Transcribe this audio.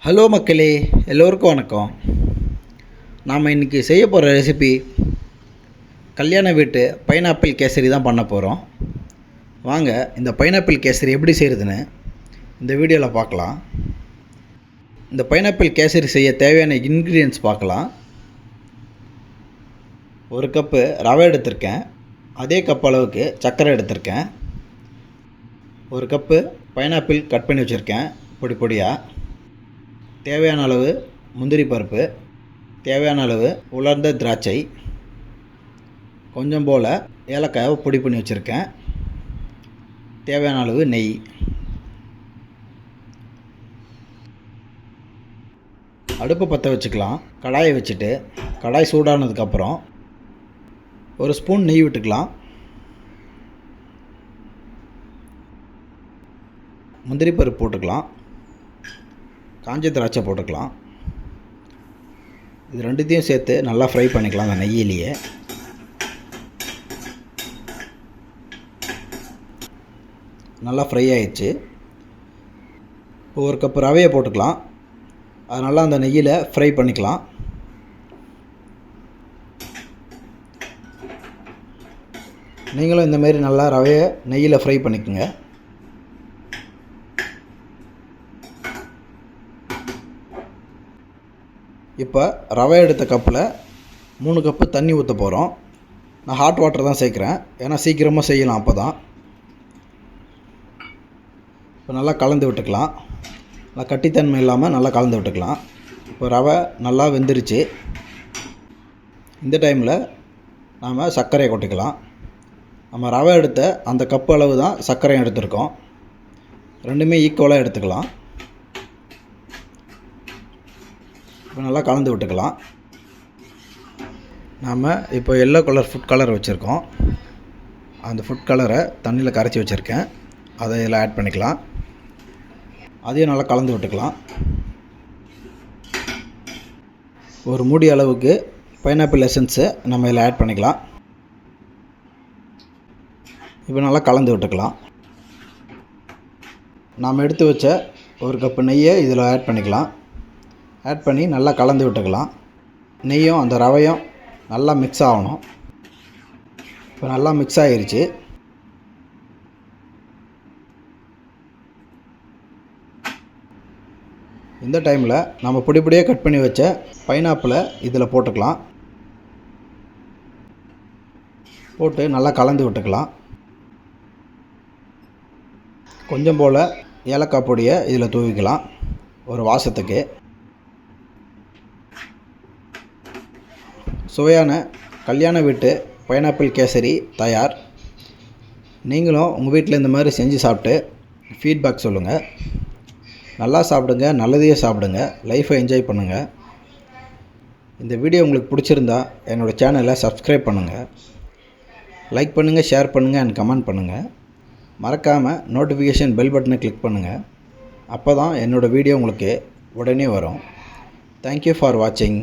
Hello மக்களே, எல்லோருக்கும் வணக்கம். நாம் இன்றைக்கி செய்ய போகிற ரெசிபி கல்யாண வீட்டு பைனாப்பிள் கேசரி தான் பண்ண போகிறோம். வாங்க இந்த பைனாப்பிள் கேசரி எப்படி செய்கிறதுன்னு இந்த வீடியோவில் பார்க்கலாம். இந்த பைனாப்பிள் கேசரி செய்ய தேவையான இன்க்ரீடியன்ட்ஸ் பார்க்கலாம். ஒரு கப்பு ரவை எடுத்திருக்கேன், அதே கப் அளவுக்கு சர்க்கரை எடுத்திருக்கேன். ஒரு கப்பு பைனாப்பிள் கட் பண்ணி வச்சுருக்கேன் பொடி பொடியாக. தேவையான அளவு முந்திரி பருப்பு, தேவையான அளவு உலர்ந்த திராட்சை, கொஞ்சம் போல் ஏலக்காயை பொடி பண்ணி வச்சுருக்கேன், தேவையான அளவு நெய். அடுப்பு பற்ற வச்சுக்கலாம். கடாயை வச்சுட்டு கடாய் சூடானதுக்கப்புறம் ஒரு ஸ்பூன் நெய் விட்டுக்கலாம். முந்திரி பருப்பு போட்டுக்கலாம், காஞ்ச திராட்சை போட்டுக்கலாம். இது ரெண்டுத்தையும் சேர்த்து நல்லா ஃப்ரை பண்ணிக்கலாம். அந்த நெய்யிலேயே நல்லா ஃப்ரை ஆயிடுச்சு. இப்போ ஒரு கப்பு ரவையை போட்டுக்கலாம். அது நல்லா அந்த நெய்யில் ஃப்ரை பண்ணிக்கலாம். நீங்களும் இந்தமாரி நல்லா ரவையை நெய்யில் ஃப்ரை பண்ணிக்கோங்க. இப்போ ரவை எடுத்த கப்பில் 3 கப்பு தண்ணி ஊற்ற போகிறோம். நான் ஹாட் வாட்டர் தான் சேர்க்குறேன், ஏன்னா சீக்கிரமாக செய்யலாம். அப்போ தான் இப்போ நல்லா கலந்து விட்டுக்கலாம். நல்லா கட்டித்தன்மை இல்லாமல் நல்லா கலந்து விட்டுக்கலாம். இப்போ ரவை நல்லா வெந்துருச்சு. இந்த டைமில் நாம் சர்க்கரையை கொட்டிக்கலாம். நம்ம ரவை எடுத்த அந்த கப்பு அளவு தான் சர்க்கரையும் எடுத்துருக்கோம். ரெண்டுமே ஈக்குவலாக எடுத்துக்கலாம். இப்போ நல்லா கலந்து விட்டுக்கலாம். நாம் இப்போ எல்லோ கலர் ஃபுட் கலர் வச்சுருக்கோம். அந்த ஃபுட் கலரை தண்ணியில் கரைச்சி வச்சுருக்கேன், அதை இதில் ஆட் பண்ணிக்கலாம். அதையும் நல்லா கலந்து விட்டுக்கலாம். ஒரு மூடி அளவுக்கு பைனாப்பிள் எசன்ஸை நம்ம இதில் ஆட் பண்ணிக்கலாம். இப்போ நல்லா கலந்து விட்டுக்கலாம். நாம் எடுத்து வச்ச ஒரு கப்பு நெய்யை இதில் ஆட் பண்ணிக்கலாம். ஆட் பண்ணி நல்லா கலந்து விட்டுக்கலாம். நெய்யும் அந்த ரவையும் நல்லா மிக்ஸ் ஆகணும். இப்போ நல்லா மிக்ஸ் ஆகிருச்சு. இந்த டைமில் நம்ம பொடி பொடியாக கட் பண்ணி வச்ச பைனாப்பிளை இதில் போட்டுக்கலாம். போட்டு நல்லா கலந்து விட்டுக்கலாம். கொஞ்சம் போல் ஏலக்காய் பொடியை இதில் தூவிக்கலாம் ஒரு வாசத்துக்கு. சுவையான கல்யாண வீட்டு பைனாப்பிள் கேசரி தயார். நீங்களும் உங்கள் வீட்டில் இந்த மாதிரி செஞ்சு சாப்பிட்டு ஃபீட்பேக் சொல்லுங்கள். நல்லா சாப்பிடுங்க, நல்லதையே சாப்பிடுங்க, லைஃப்பை என்ஜாய் பண்ணுங்கள். இந்த வீடியோ உங்களுக்கு பிடிச்சிருந்தா என்னோடய சேனலை சப்ஸ்கிரைப் பண்ணுங்கள், லைக் பண்ணுங்கள், ஷேர் பண்ணுங்கள் அண்ட் கமெண்ட் பண்ணுங்கள். மறக்காமல் நோட்டிஃபிகேஷன் பெல் பட்டனை கிளிக் பண்ணுங்கள். அப்போ தான் என்னோடய வீடியோ உங்களுக்கு உடனே வரும். தேங்க்யூ ஃபார் வாட்சிங்.